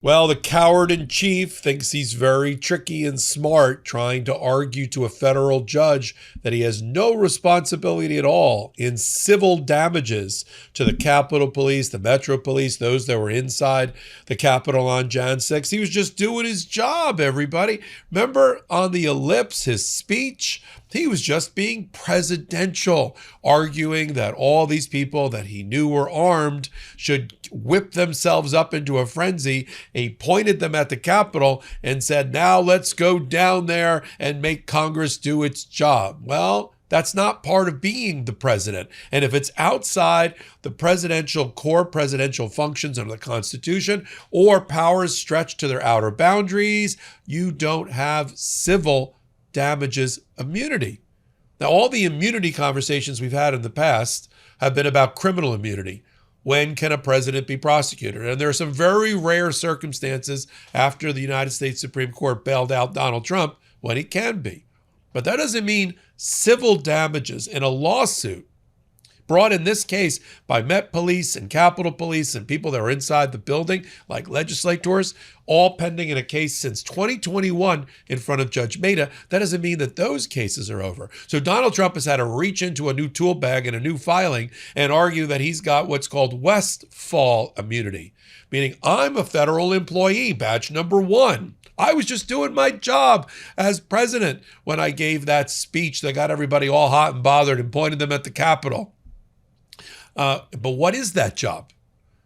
Well, the coward in chief thinks he's very tricky and smart, trying to argue to a federal judge that he has no responsibility at all in civil damages to the Capitol Police, the Metro Police, those that were inside the Capitol on Jan 6. He was just doing his job, everybody. Remember on the Ellipse, his speech? He was just being presidential, arguing that all these people that he knew were armed should whip themselves up into a frenzy. He pointed them at the Capitol and said, now let's go down there and make Congress do its job. Well, that's not part of being the president. And if it's outside the core presidential functions under the Constitution or powers stretched to their outer boundaries, you don't have civil damages immunity. Now, all the immunity conversations we've had in the past have been about criminal immunity. When can a president be prosecuted? And there are some very rare circumstances after the United States Supreme Court bailed out Donald Trump when he can be. But that doesn't mean civil damages in a lawsuit brought in this case by Met Police and Capitol Police and people that were inside the building, like legislators, all pending in a case since 2021 in front of Judge Maida. That doesn't mean that those cases are over. So Donald Trump has had to reach into a new tool bag and a new filing and argue that he's got what's called Westfall immunity, meaning I'm a federal employee, badge number 1. I was just doing my job as president when I gave that speech that got everybody all hot and bothered and pointed them at the Capitol. But what is that job?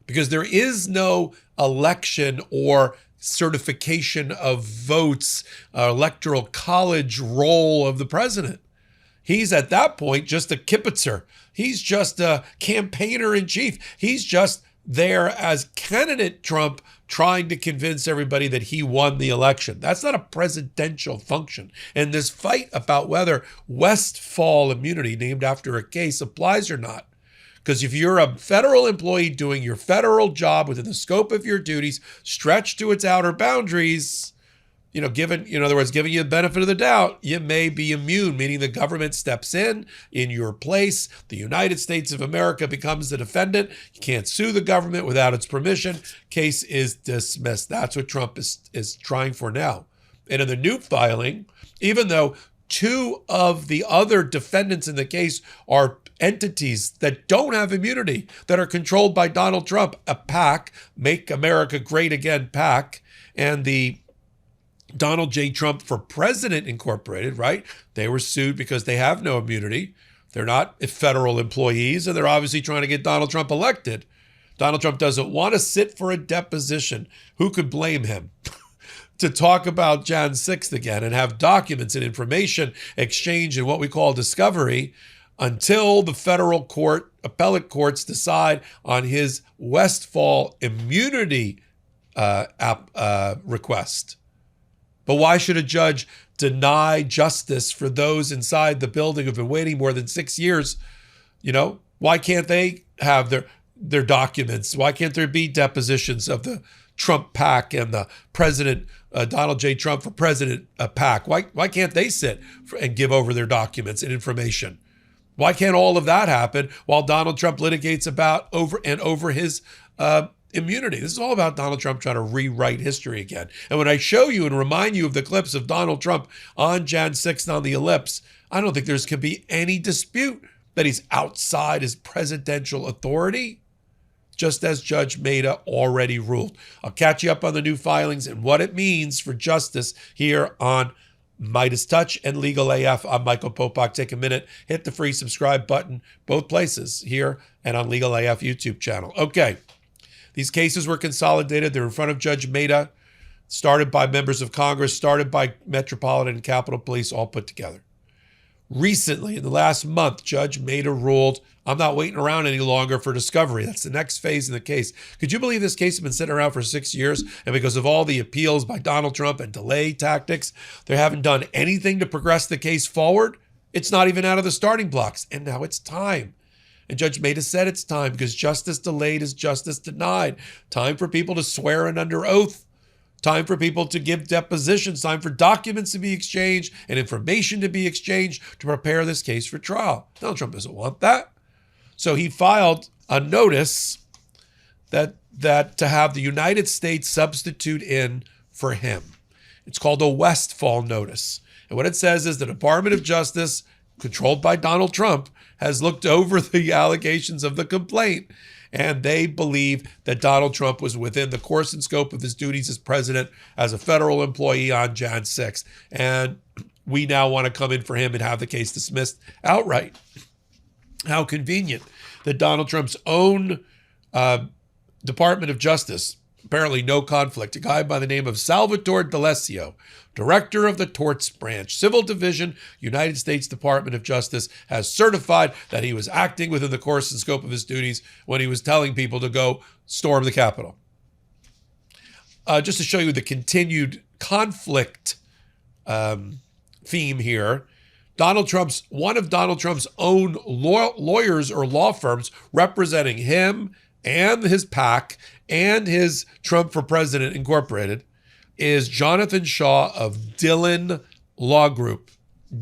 Because there is no election or certification of votes, electoral college role of the president. He's at that point just a kibitzer. He's just a campaigner in chief. He's just there as candidate Trump trying to convince everybody that he won the election. That's not a presidential function. And this fight about whether Westfall immunity, named after a case, applies or not. Because if you're a federal employee doing your federal job within the scope of your duties, stretched to its outer boundaries, in other words, giving you the benefit of the doubt, you may be immune, meaning the government steps in your place. The United States of America becomes the defendant. You can't sue the government without its permission. Case is dismissed. That's what Trump is trying for now. And in the new filing, even though 2 of the other defendants in the case are entities that don't have immunity, that are controlled by Donald Trump, a PAC, Make America Great Again PAC, and the Donald J. Trump for President Incorporated, right? They were sued because they have no immunity. They're not federal employees, and they're obviously trying to get Donald Trump elected. Donald Trump doesn't want to sit for a deposition. Who could blame him? To talk about Jan 6th again and have documents and information exchanged in what we call discovery until the federal court, appellate courts decide on his Westfall immunity request. But why should a judge deny justice for those inside the building who've been waiting more than 6 years? Why can't they have their documents? Why can't there be depositions of the Trump PAC and the president, Donald J. Trump for president PAC? Why can't they sit and give over their documents and information? Why can't all of that happen while Donald Trump litigates over his immunity? This is all about Donald Trump trying to rewrite history again. And when I show you and remind you of the clips of Donald Trump on Jan 6th on the Ellipse, I don't think can be any dispute that he's outside his presidential authority, just as Judge Maida already ruled. I'll catch you up on the new filings and what it means for justice here on MeidasTouch and Legal AF. I'm Michael Popok. Take a minute, hit the free subscribe button, both places, here and on Legal AF YouTube channel. Okay, these cases were consolidated. They're in front of Judge Maida, started by members of Congress, started by Metropolitan and Capitol Police, all put together. Recently, in the last month, Judge Maida ruled, I'm not waiting around any longer for discovery. That's the next phase in the case. Could you believe this case has been sitting around for 6 years? And because of all the appeals by Donald Trump and delay tactics, they haven't done anything to progress the case forward. It's not even out of the starting blocks. And now it's time. And Judge Maida said it's time because justice delayed is justice denied. Time for people to swear in under oath. Time for people to give depositions, time for documents to be exchanged and information to be exchanged to prepare this case for trial. Donald Trump doesn't want that. So he filed a notice that that to have the United States substitute in for him. It's called a Westfall notice. And what it says is the Department of Justice, controlled by Donald Trump, has looked over the allegations of the complaint, and they believe that Donald Trump was within the course and scope of his duties as president as a federal employee on Jan 6th. And we now want to come in for him and have the case dismissed outright. How convenient that Donald Trump's own Department of Justice, apparently no conflict, a guy by the name of Salvatore D'Alessio, director of the Torts Branch, Civil Division, United States Department of Justice, has certified that he was acting within the course and scope of his duties when he was telling people to go storm the Capitol. Just to show you the continued conflict theme here, one of Donald Trump's own lawyers or law firms representing him and his PAC and his Trump for President Incorporated is Jonathan Shaw of Dillon Law Group.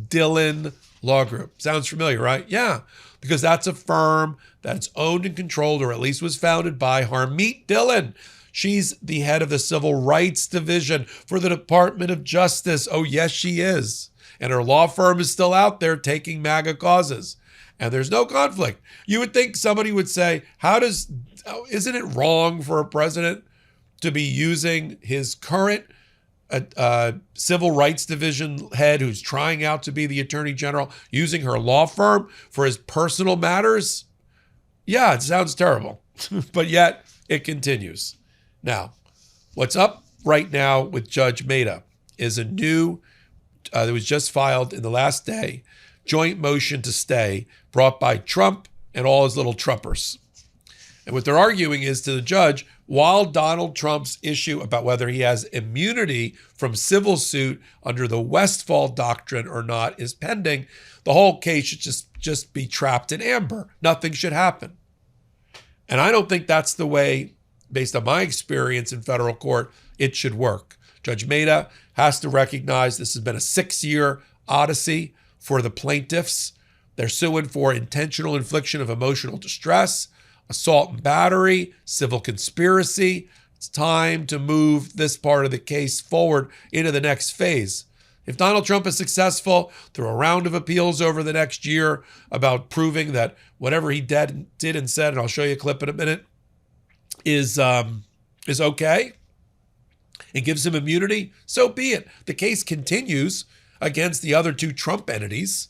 Dillon Law Group. Sounds familiar, right? Yeah, because that's a firm that's owned and controlled, or at least was founded by Harmeet Dillon. She's the head of the Civil Rights Division for the Department of Justice. Oh, yes, she is. And her law firm is still out there taking MAGA causes. And there's no conflict. You would think somebody would say, isn't it wrong for a president to be using his current Civil Rights Division head, who's trying out to be the Attorney General, using her law firm for his personal matters? Yeah, it sounds terrible, but yet it continues. Now, what's up right now with Judge Maida is a new, that was just filed in the last day, joint motion to stay brought by Trump and all his little Trumpers. And what they're arguing is to the judge, while Donald Trump's issue about whether he has immunity from civil suit under the Westfall doctrine or not is pending, the whole case should just be trapped in amber. Nothing should happen. And I don't think that's the way, based on my experience in federal court, it should work. Judge Maida has to recognize this has been a 6-year odyssey for the plaintiffs. They're suing for intentional infliction of emotional distress, assault and battery, civil conspiracy. It's time to move this part of the case forward into the next phase. If Donald Trump is successful through a round of appeals over the next year about proving that whatever he did and said, and I'll show you a clip in a minute, is okay, it gives him immunity, so be it. The case continues against the other two Trump entities.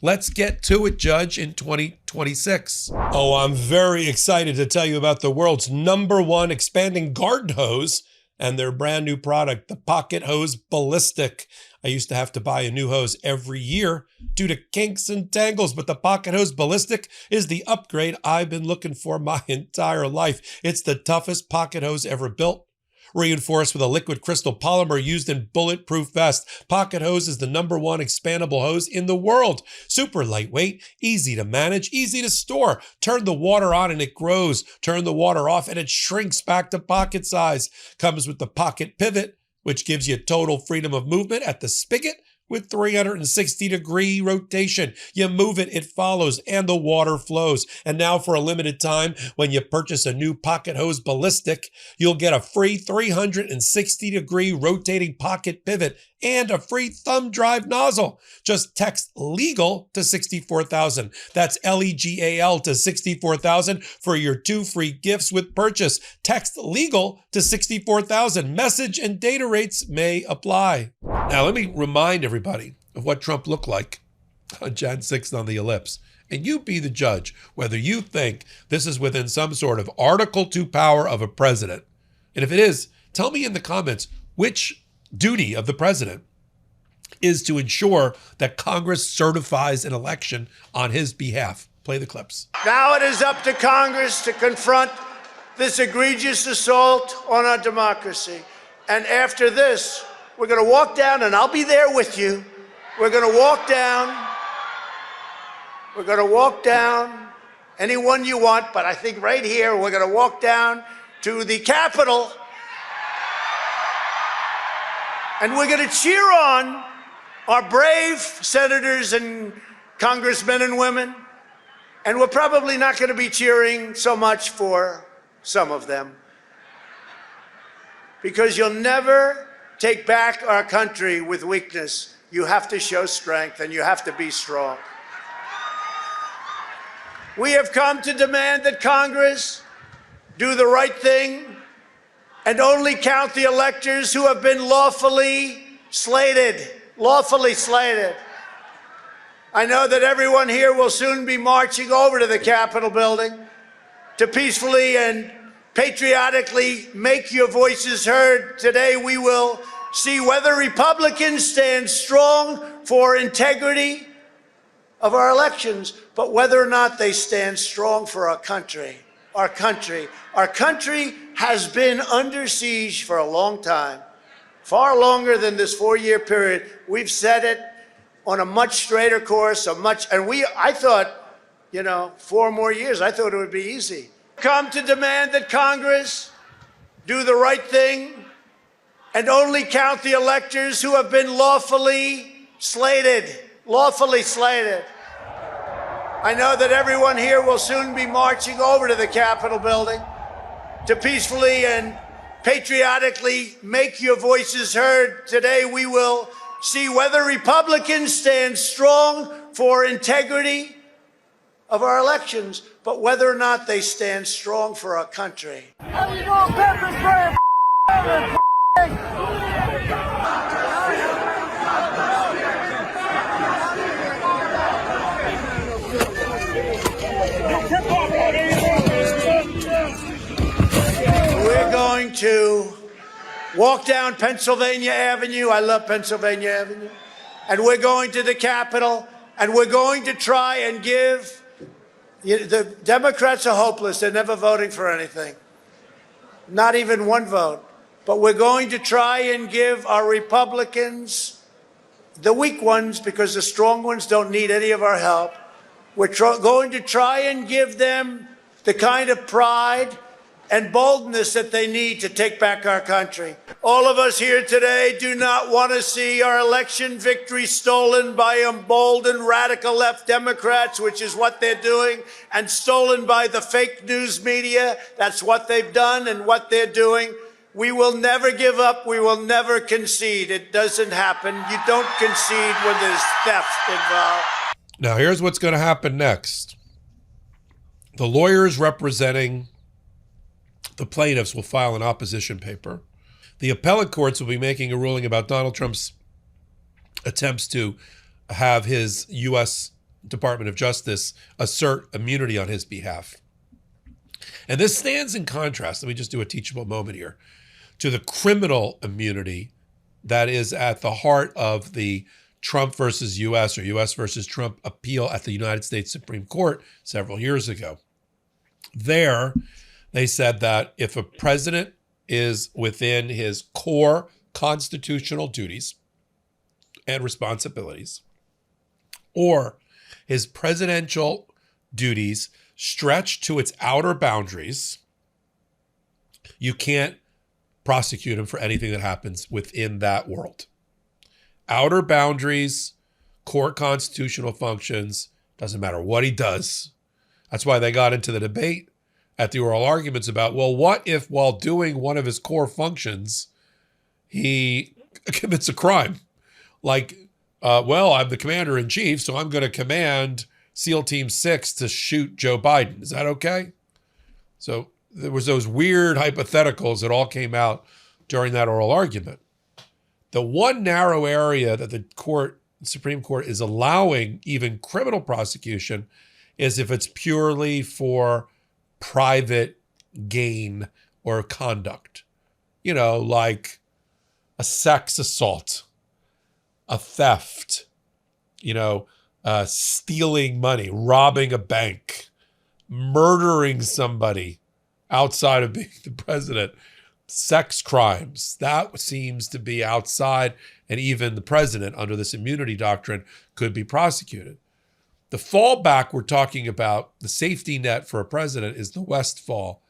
Let's get to it, Judge, in 2026. Oh, I'm very excited to tell you about the world's #1 expanding garden hose and their brand new product, the Pocket Hose Ballistic. I used to have to buy a new hose every year due to kinks and tangles, but the Pocket Hose Ballistic is the upgrade I've been looking for my entire life. It's the toughest pocket hose ever built. Reinforced with a liquid crystal polymer used in bulletproof vests, Pocket Hose is the #1 expandable hose in the world. Super lightweight, easy to manage, easy to store. Turn the water on and it grows. Turn the water off and it shrinks back to pocket size. Comes with the pocket pivot, which gives you total freedom of movement at the spigot with 360-degree rotation. You move it, it follows, and the water flows. And now for a limited time, when you purchase a new Pocket Hose Ballistic, you'll get a free 360-degree rotating pocket pivot and a free thumb drive nozzle. Just text LEGAL to 64,000. That's LEGAL to 64,000 for your 2 free gifts with purchase. Text LEGAL to 64,000. Message and data rates may apply. Now, let me remind everybody of what Trump looked like on Jan 6th on the Ellipse. And you be the judge whether you think this is within some sort of Article 2 power of a president. And if it is, tell me in the comments which duty of the president is to ensure that Congress certifies an election on his behalf. Play the clips. Now it is up to Congress to confront this egregious assault on our democracy. And after this, we're going to walk down, and I'll be there with you. We're going to walk down. We're going to walk down anyone you want, but I think right here, we're going to walk down to the Capitol. And we're going to cheer on our brave senators and congressmen and women. And we're probably not going to be cheering so much for some of them. because you'll never take back our country with weakness. You have to show strength, and you have to be strong. We have come to demand that Congress do the right thing and only count the electors who have been lawfully slated. Lawfully slated. I know that everyone here will soon be marching over to the Capitol building to peacefully and patriotically make your voices heard. Today we will see whether Republicans stand strong for integrity of our elections, but whether or not they stand strong for our country. Our country. Our country has been under siege for a long time, far longer than this 4-year period. We've set it on a much straighter course, I thought, 4 more years, I thought it would be easy. Come to demand that Congress do the right thing and only count the electors who have been lawfully slated. Lawfully slated. I know that everyone here will soon be marching over to the Capitol building to peacefully and patriotically make your voices heard. Today we will see whether Republicans stand strong for integrity of our elections, but whether or not they stand strong for our country. We're going to walk down Pennsylvania Avenue. I love Pennsylvania Avenue. And we're going to the Capitol, and we're going to try and give. The Democrats are hopeless. They're never voting for anything. Not even one vote. But we're going to try and give our Republicans, the weak ones, because the strong ones don't need any of our help. We're going to try and give them the kind of pride and boldness that they need to take back our country. All of us here today do not want to see our election victory stolen by emboldened radical left Democrats, which is what they're doing, and stolen by the fake news media. That's what they've done and what they're doing. We will never give up. We will never concede. It doesn't happen. You don't concede when there's theft involved. Now, here's what's going to happen next. The lawyers representing the plaintiffs will file an opposition paper. The appellate courts will be making a ruling about Donald Trump's attempts to have his U.S. Department of Justice assert immunity on his behalf. And this stands in contrast, let me just do a teachable moment here, to the criminal immunity that is at the heart of the Trump versus U.S. or U.S. versus Trump appeal at the United States Supreme Court several years ago. There, they said that if a president is within his core constitutional duties and responsibilities, or his presidential duties stretch to its outer boundaries, you can't prosecute him for anything that happens within that world. Outer boundaries, core constitutional functions, doesn't matter what he does. That's why they got into the debate at the oral arguments about, well, what if while doing one of his core functions, he commits a crime? Like, I'm the commander in chief, so I'm going to command SEAL Team 6 to shoot Joe Biden. Is that okay? So there was those weird hypotheticals that all came out during that oral argument. The one narrow area that the Supreme Court is allowing even criminal prosecution is if it's purely for private gain or conduct. Like a sex assault, a theft, stealing money, robbing a bank, murdering somebody outside of being the president, sex crimes. That seems to be outside, and even the president under this immunity doctrine could be prosecuted. The fallback we're talking about, the safety net for a president, is the Westfall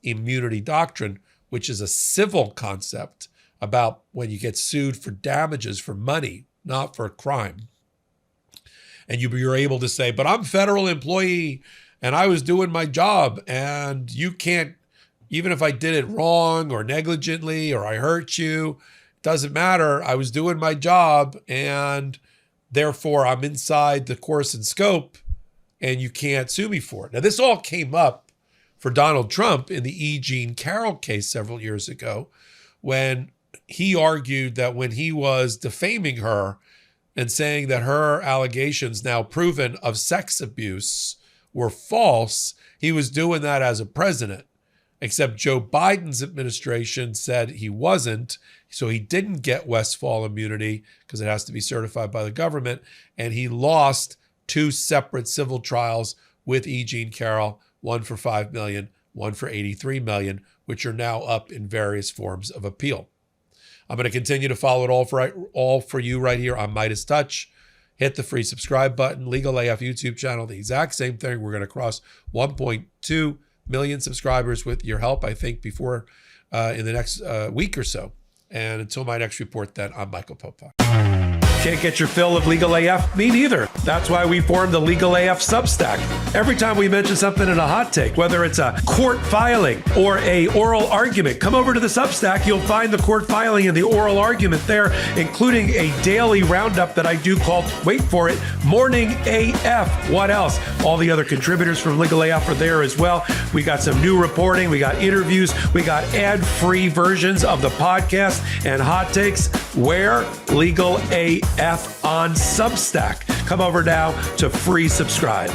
immunity doctrine, which is a civil concept about when you get sued for damages for money, not for a crime. And you're able to say, but I'm a federal employee and I was doing my job and you can't Even if I did it wrong or negligently or I hurt you, it doesn't matter. I was doing my job and therefore I'm inside the course and scope and you can't sue me for it. Now, this all came up for Donald Trump in the E. Jean Carroll case several years ago when he argued that when he was defaming her and saying that her allegations now proven of sex abuse were false, he was doing that as a president. Except Joe Biden's administration said he wasn't, so he didn't get Westfall immunity because it has to be certified by the government, and he lost 2 separate civil trials with E. Jean Carroll, one for $5 million, one for $83 million, which are now up in various forms of appeal. I'm going to continue to follow it all for you right here on MeidasTouch. Hit the free subscribe button, Legal AF YouTube channel, the exact same thing. We're going to cross 1.2 million subscribers with your help, I think, before in the next week or so. And until my next report, then, I'm Michael Popok. Can't get your fill of Legal AF? Me neither. That's why we formed the Legal AF Substack. Every time we mention something in a hot take, whether it's a court filing or a oral argument, come over to the Substack. You'll find the court filing and the oral argument there, including a daily roundup that I do called, wait for it, Morning AF. What else? All the other contributors from Legal AF are there as well. We got some new reporting. We got interviews. We got ad-free versions of the podcast and hot takes. Where? Legal AF on Substack. Come over now to free subscribe.